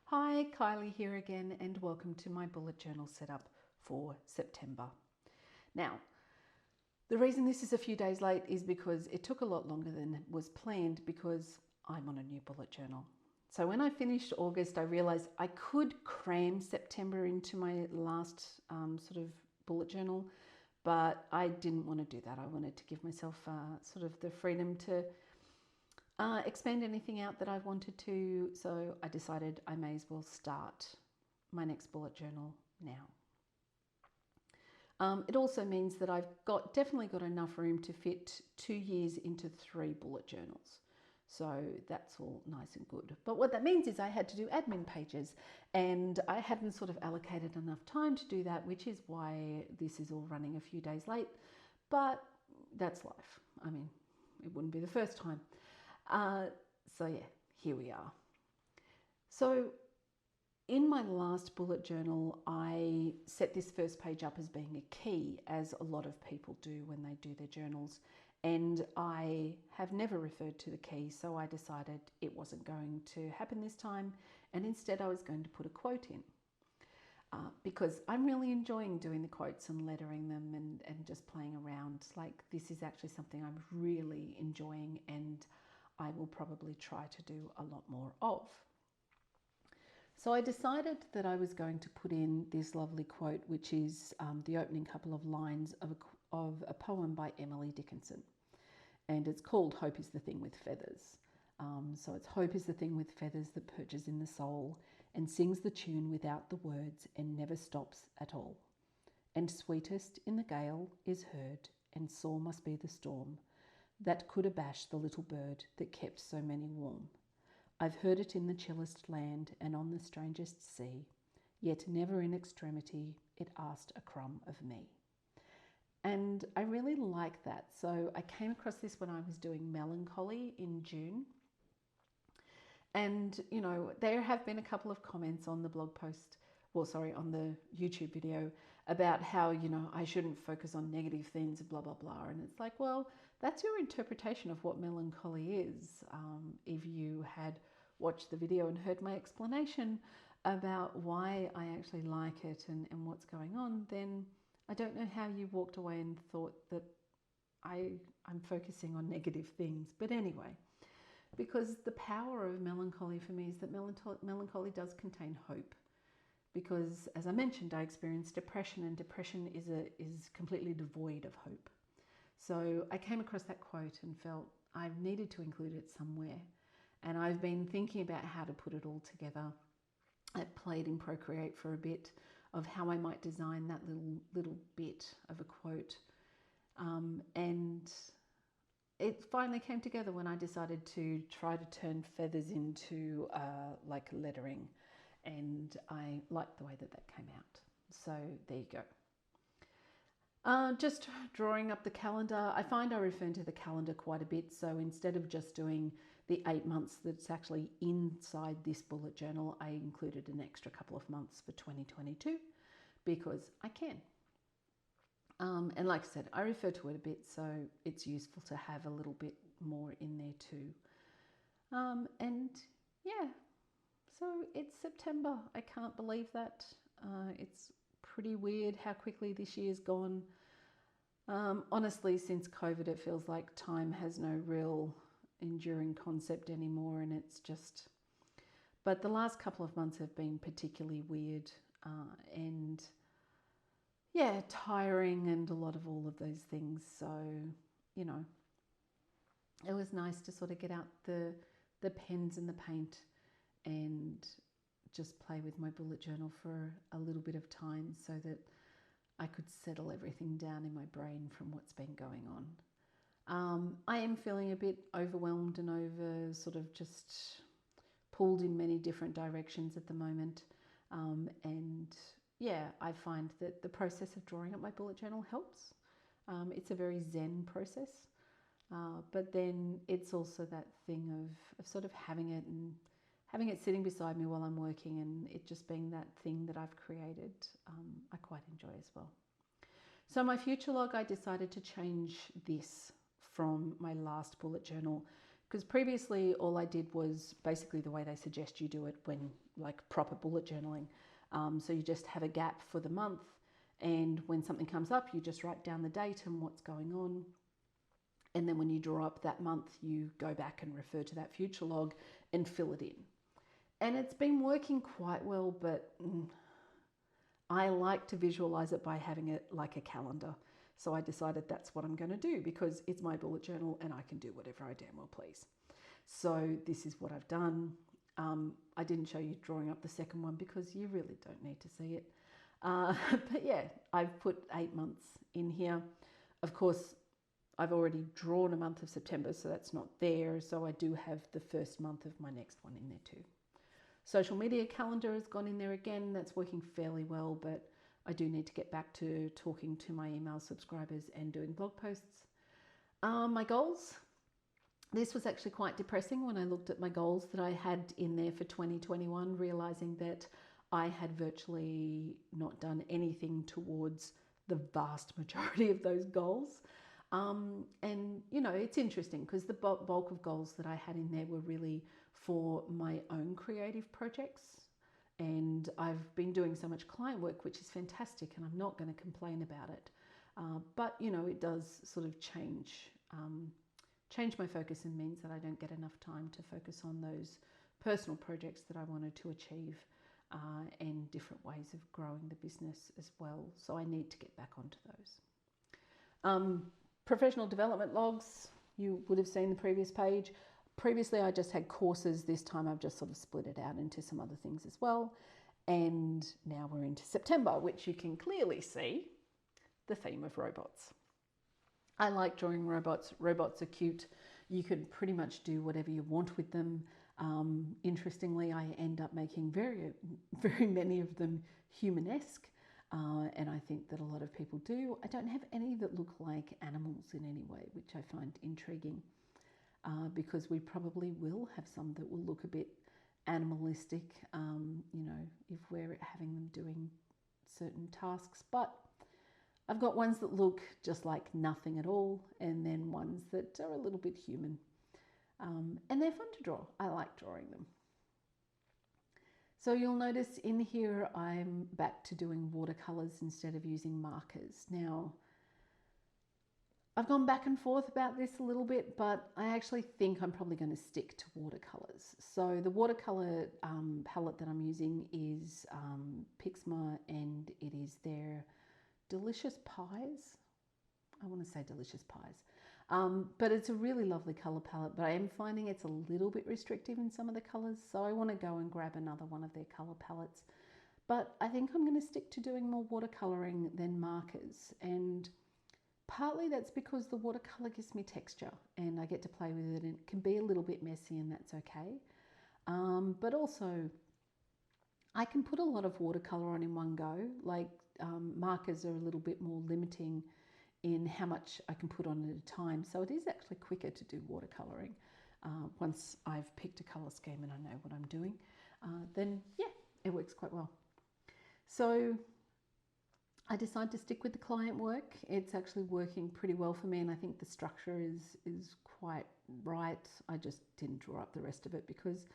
Hi, Kylie here again, and welcome to my bullet journal setup for September. Now, the reason this is a few days late is because it took a lot longer than was planned because I'm on a new bullet journal. So when I finished August, I realized I could cram September into my last sort of bullet journal, but I didn't want to do that. I wanted to give myself sort of the freedom to expand anything out that I wanted to. So I decided I may as well start my next bullet journal now. It also means that I've definitely got enough room to fit 2 years into 3 bullet journals. So that's all nice and good. But what that means is I had to do admin pages and I hadn't sort of allocated enough time to do that, which is why this is all running a few days late. But that's life. I mean, it wouldn't be the first time. So yeah, here we are. So in my last bullet journal, I set this first page up as being a key, as a lot of people do when they do their journals. And I have never referred to the key, so I decided it wasn't going to happen this time. And instead I was going to put a quote in. Because I'm really enjoying doing the quotes and lettering them and just playing around. Like, this is actually something I'm really enjoying and I will probably try to do a lot more of. So I decided that I was going to put in this lovely quote, which is the opening couple of lines of a poem by Emily Dickinson. And it's called Hope is the Thing with Feathers. So it's hope is the thing with feathers that perches in the soul and sings the tune without the words and never stops at all. And sweetest in the gale is heard, and sore must be the storm that could abash the little bird that kept so many warm. I've heard it in the chillest land and on the strangest sea, yet never in extremity it asked a crumb of me. And I really like that. So I came across this when I was doing Melancholy in June. And, you know, there have been a couple of comments on the blog post, on the YouTube video about how, you know, I shouldn't focus on negative things, blah, blah, blah. And it's like, well, that's your interpretation of what melancholy is. If you had watched the video and heard my explanation about why I actually like it and what's going on, then I don't know how you walked away and thought that I'm focusing on negative things. But anyway, because the power of melancholy for me is that melancholy does contain hope. Because, as I mentioned, I experienced depression, and depression is completely devoid of hope. So I came across that quote and felt I needed to include it somewhere. And I've been thinking about how to put it all together. I played in Procreate for a bit of how I might design that little bit of a quote. And it finally came together when I decided to try to turn feathers into like lettering. And I liked the way that came out. So there you go. Just drawing up the calendar. I find I refer to the calendar quite a bit. So instead of just doing the 8 months that's actually inside this bullet journal, I included an extra couple of months for 2022 because I can. And like I said, I refer to it a bit, so it's useful to have a little bit more in there too. And yeah, so it's September. I can't believe that. It's pretty weird how quickly this year's gone. Honestly, since COVID, it feels like time has no real enduring concept anymore, and it's just... But the last couple of months have been particularly weird and yeah, tiring and a lot of all of those things. So, you know, it was nice to sort of get out the pens and the paint and just play with my bullet journal for a little bit of time so that I could settle everything down in my brain from what's been going on. I am feeling a bit overwhelmed and over sort of just pulled in many different directions at the moment. And yeah, I find that the process of drawing up my bullet journal helps. It's a very zen process. But then it's also that thing of sort of having it sitting beside me while I'm working, and it just being that thing that I've created, I quite enjoy as well. So my future log, I decided to change this from my last bullet journal Because previously all I did was basically the way they suggest you do it when like proper bullet journaling. So you just have a gap for the month, and when something comes up, you just write down the date and what's going on. And then when you draw up that month, you go back and refer to that future log and fill it in. And it's been working quite well, but I like to visualize it by having it like a calendar. So I decided that's what I'm going to do because it's my bullet journal and I can do whatever I damn well please. So this is what I've done. I didn't show you drawing up the second one because you really don't need to see it. But yeah, I've put 8 months in here. Of course, I've already drawn a month of September, so that's not there. So I do have the first month of my next one in there too. Social media calendar has gone in there again. That's working fairly well, but I do need to get back to talking to my email subscribers and doing blog posts. My goals. This was actually quite depressing when I looked at my goals that I had in there for 2021, realizing that I had virtually not done anything towards the vast majority of those goals. And, you know, it's interesting because the bulk of goals that I had in there were really for my own creative projects. And I've been doing so much client work, which is fantastic, and I'm not going to complain about it. But, you know, it does sort of change my focus and means that I don't get enough time to focus on those personal projects that I wanted to achieve and different ways of growing the business as well. So I need to get back onto those. Professional development logs, you would have seen the previous page. Previously, I just had courses. This time I've just sort of split it out into some other things as well. And now we're into September, which you can clearly see the theme of robots. I like drawing robots. Robots are cute. You can pretty much do whatever you want with them. Interestingly, I end up making very, very many of them humanesque. And I think that a lot of people do. I don't have any that look like animals in any way, which I find intriguing. Because we probably will have some that will look a bit animalistic, you know, if we're having them doing certain tasks. But I've got ones that look just like nothing at all, and then ones that are a little bit human. And they're fun to draw. I like drawing them. So you'll notice in here I'm back to doing watercolors instead of using markers. Now, I've gone back and forth about this a little bit, but I actually think I'm probably going to stick to watercolors. So the watercolor palette that I'm using is Pixma, and it is their Delicious Pies. I want to say Delicious Pies. But it's a really lovely color palette, but I am finding it's a little bit restrictive in some of the colors. So I want to go and grab another one of their color palettes. But I think I'm going to stick to doing more watercoloring than markers. And partly that's because the watercolor gives me texture and I get to play with it, and it can be a little bit messy, and that's okay. But also I can put a lot of watercolor on in one go. Like markers are a little bit more limiting in how much I can put on at a time. So it is actually quicker to do watercoloring once I've picked a color scheme and I know what I'm doing. Then yeah, it works quite well. So I decided to stick with the client work. It's actually working pretty well for me, and I think the structure is quite right. I just didn't draw up the rest of it because,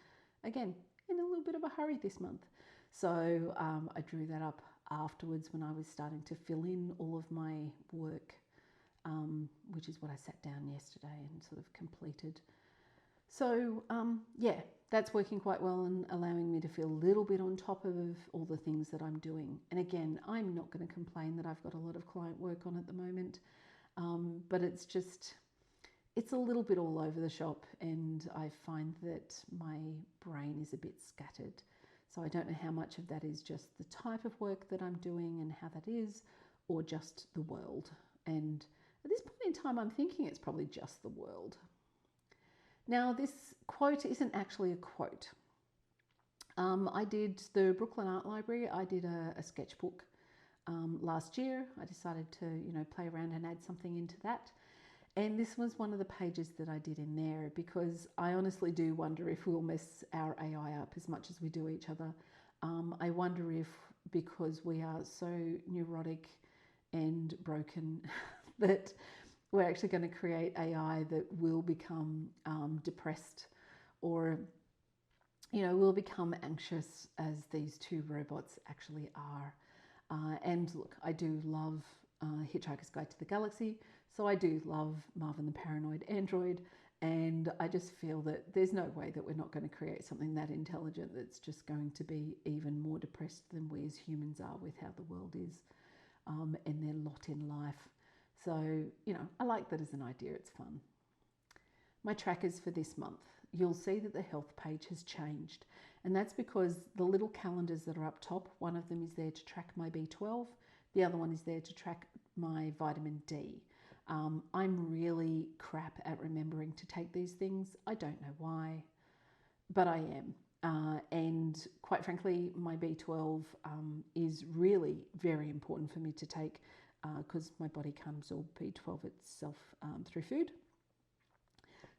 again, in a little bit of a hurry this month. So I drew that up afterwards when I was starting to fill in all of my work, which is what I sat down yesterday and sort of completed. So yeah, that's working quite well and allowing me to feel a little bit on top of all the things that I'm doing. And again, I'm not going to complain that I've got a lot of client work on at the moment, but it's a little bit all over the shop, and I find that my brain is a bit scattered. So I don't know how much of that is just the type of work that I'm doing and how that is, or just the world. And at this point in time, I'm thinking it's probably just the world. Now, this quote isn't actually a quote. I did the Brooklyn Art Library. I did a sketchbook last year. I decided to, play around and add something into that. And this was one of the pages that I did in there, because I honestly do wonder if we'll mess our AI up as much as we do each other. I wonder if, because we are so neurotic and broken, that we're actually going to create AI that will become depressed, or will become anxious, as these two robots actually are. And look, I do love Hitchhiker's Guide to the Galaxy, so I do love Marvin the Paranoid Android, and I just feel that there's no way that we're not going to create something that intelligent that's just going to be even more depressed than we as humans are with how the world is, and their lot in life. So, I like that as an idea, it's fun. My trackers for this month, you'll see that the health page has changed, and that's because the little calendars that are up top, one of them is there to track my B12, the other one is there to track my vitamin D. I'm really crap at remembering to take these things. I don't know why, but I am. And quite frankly, my B12 is really very important for me to take, because my body can't absorb B12 itself through food.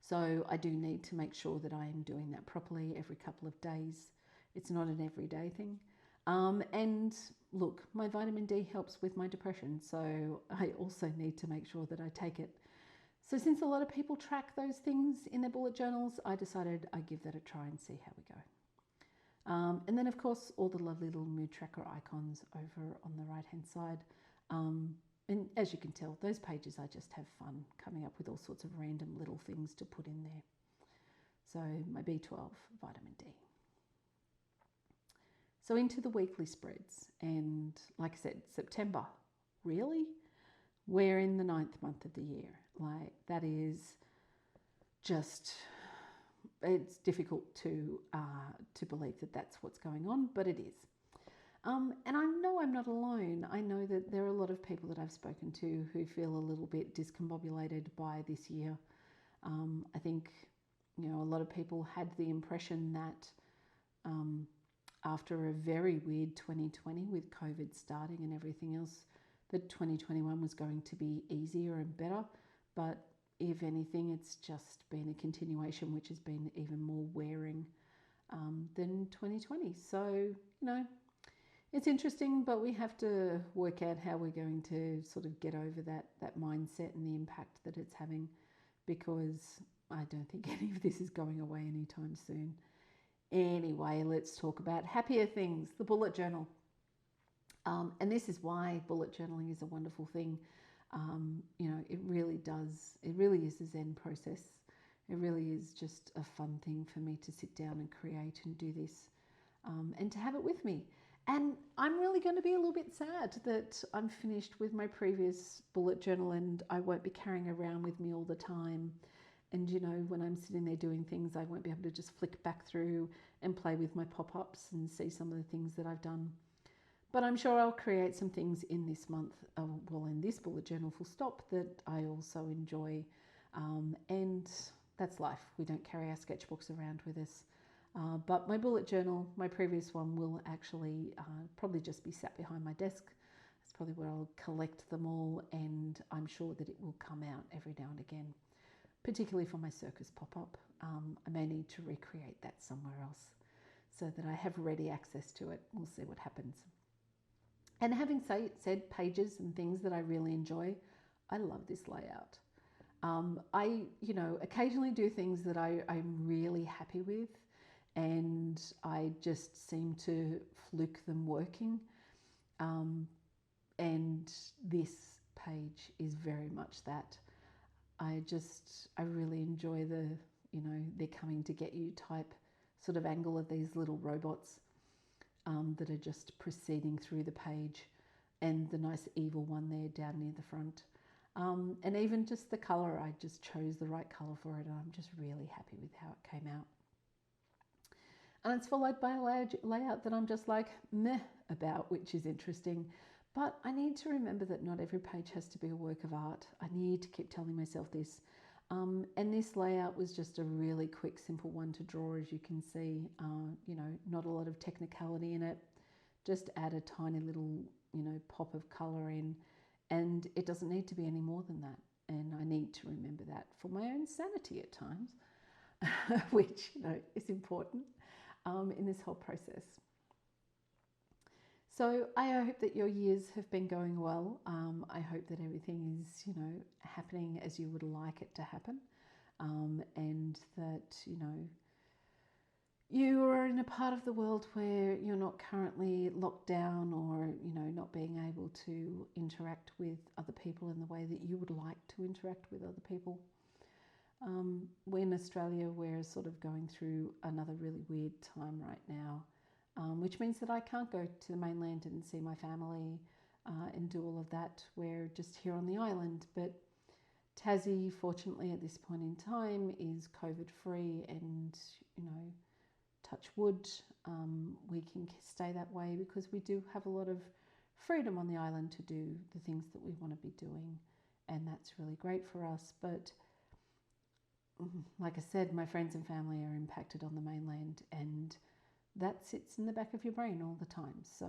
So I do need to make sure that I am doing that properly every couple of days. It's not an everyday thing. And look, my vitamin D helps with my depression, so I also need to make sure that I take it. So since a lot of people track those things in their bullet journals, I decided I'd give that a try and see how we go. And then, of course, all the lovely little mood tracker icons over on the right-hand side. And as you can tell, those pages, I just have fun coming up with all sorts of random little things to put in there. So my B12, vitamin D. So into the weekly spreads, and like I said, September, really? We're in the 9th month of the year. Like, that is just, it's difficult to believe that that's what's going on, but it is. And I know I'm not alone. I know that there are a lot of people that I've spoken to who feel a little bit discombobulated by this year. I think, a lot of people had the impression that after a very weird 2020 with COVID starting and everything else, that 2021 was going to be easier and better. But if anything, it's just been a continuation, which has been even more wearing than 2020. So, it's interesting, but we have to work out how we're going to sort of get over that mindset and the impact that it's having, because I don't think any of this is going away anytime soon. Anyway, let's talk about happier things, the bullet journal. And this is why bullet journaling is a wonderful thing. It really is a Zen process. It really is just a fun thing for me to sit down and create and do this, and to have it with me. And I'm really going to be a little bit sad that I'm finished with my previous bullet journal and I won't be carrying around with me all the time. And, when I'm sitting there doing things, I won't be able to just flick back through and play with my pop-ups and see some of the things that I've done. But I'm sure I'll create some things in this month, in this bullet journal full stop, that I also enjoy. And that's life. We don't carry our sketchbooks around with us. But my bullet journal, my previous one, will actually probably just be sat behind my desk. That's probably where I'll collect them all, and I'm sure that it will come out every now and again, particularly for my circus pop-up. I may need to recreate that somewhere else so that I have ready access to it. We'll see what happens. And having said pages and things that I really enjoy, I love this layout. I occasionally do things that I'm really happy with, and I just seem to fluke them working. And this page is very much that. I really enjoy the, they're coming to get you type sort of angle of these little robots that are just proceeding through the page, and the nice evil one there down near the front. And even just the colour, I just chose the right colour for it, and I'm just really happy with how it came out. And it's followed by a layout that I'm just like meh about, which is interesting. But I need to remember that not every page has to be a work of art. I need to keep telling myself this. And this layout was just a really quick, simple one to draw, as you can see. Not a lot of technicality in it. Just add a tiny little, pop of colour in. And it doesn't need to be any more than that. And I need to remember that for my own sanity at times, which, is important in this whole process. So I hope that your years have been going well. I hope that everything is, happening as you would like it to happen, and that, you are in a part of the world where you're not currently locked down or, not being able to interact with other people in the way that you would like to interact with other people. We're in Australia, we're sort of going through another really weird time right now, which means that I can't go to the mainland and see my family and do all of that. We're just here on the island, but Tassie, fortunately, at this point in time is COVID free, and, touch wood, we can stay that way because we do have a lot of freedom on the island to do the things that we want to be doing, and that's really great for us. But like I said, my friends and family are impacted on the mainland, and that sits in the back of your brain all the time. So,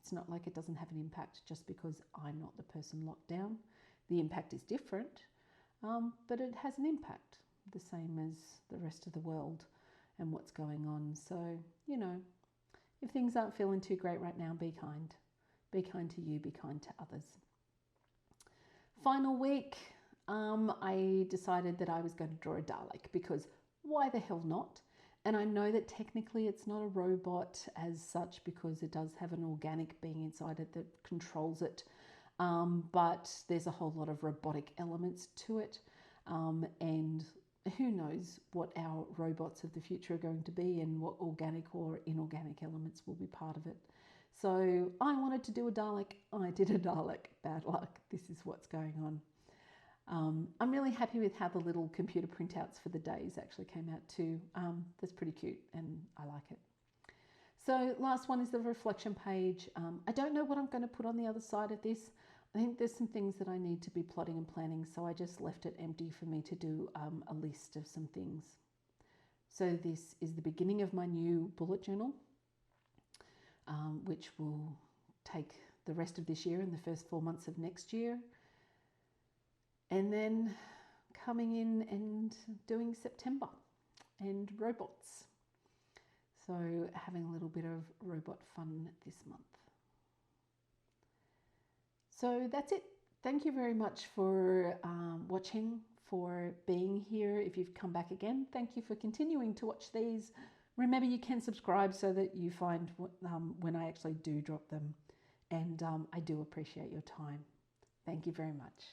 it's not like it doesn't have an impact just because I'm not the person locked down. The impact is different, but it has an impact, the same as the rest of the world and what's going on. So, if things aren't feeling too great right now, be kind. Be kind to you, be kind to others. Final week, I decided that I was going to draw a Dalek, because why the hell not? And I know that technically it's not a robot as such, because it does have an organic being inside it that controls it. But there's a whole lot of robotic elements to it. And who knows what our robots of the future are going to be and what organic or inorganic elements will be part of it. So I wanted to do a Dalek. I did a Dalek. Bad luck. This is what's going on. I'm really happy with how the little computer printouts for the days actually came out too. That's pretty cute and I like it. So last one is the reflection page. I don't know what I'm going to put on the other side of this. I think there's some things that I need to be plotting and planning, so I just left it empty for me to do a list of some things. So this is the beginning of my new bullet journal, which will take the rest of this year and the first 4 months of next year. And then coming in and doing September and robots. So having a little bit of robot fun this month. So that's it. Thank you very much for watching, for being here. If you've come back again, thank you for continuing to watch these. Remember, you can subscribe so that you find when I actually do drop them. And I do appreciate your time. Thank you very much.